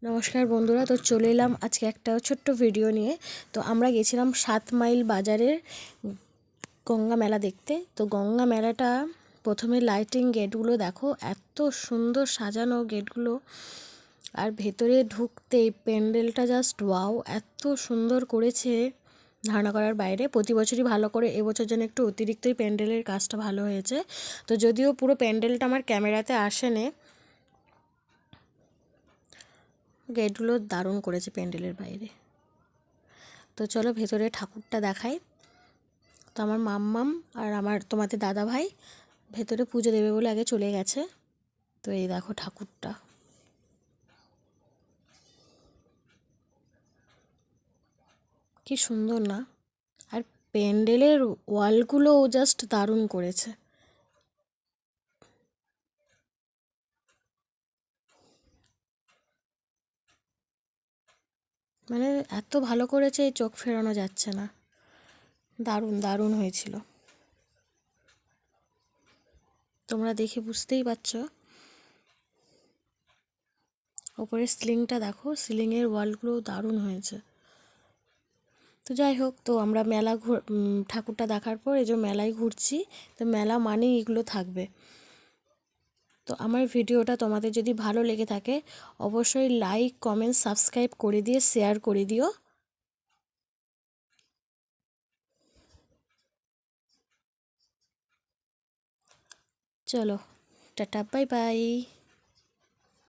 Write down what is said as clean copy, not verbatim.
নমস্কার বন্ধুরা, তো চলে এলাম আজকে একটা ছোট্ট ভিডিও নিয়ে। তো আমরা গেছিলাম 7 মাইল বাজারের গঙ্গা মেলা দেখতে। তো গঙ্গা মেলাটা প্রথমে লাইটিং গেটগুলো দেখো, এত সুন্দর সাজানো গেটগুলো, আর ভেতরে ঢুকতেই প্যান্ডেলটা জাস্ট ওয়াও, এত সুন্দর করেছে ধারণা করার বাইরে। প্রতি বছরই ভালো করে, এবছর যেন একটু অতিরিক্তই প্যান্ডেলের কাজটা ভালো হয়েছে। তো যদিও পুরো প্যান্ডেলটা আমার ক্যামেরাতে আসেনি, গেটগুলো দারুণ করেছে প্যান্ডেলের বাইরে। তো চলো ভেতরে ঠাকুরটা দেখাই। তো আমার মাম্মাম আর তোমাদের দাদা ভাই ভেতরে পুজো দেবে বলে আগে চলে গেছে। তো এই দেখো ঠাকুরটা, কি সুন্দর না? আর প্যান্ডেলের ওয়ালগুলোও জাস্ট দারুণ করেছে। মানে এত ভালো করেছে, চোখ ফেরানো যাচ্ছে না। দারুণ দারুণ হয়েছিল, তোমরা দেখে বুঝতেই পারছো। ওপরের সিলিংটা দেখো, সিলিংয়ের ওয়ালগুলো দারুণ হয়েছে। তো যাই হোক, তো আমরা ঠাকুরটা দেখার পর এই যে মেলায় ঘুরছি। তো মেলা মানেই এগুলো থাকবে। তো আমার ভিডিওটা তোমাদের যদি ভালো লেগে থাকে অবশ্যই লাইক, কমেন্ট, সাবস্ক্রাইব করে দিয়ে শেয়ার করে দিও। চলো, টাটা, বাই বাই।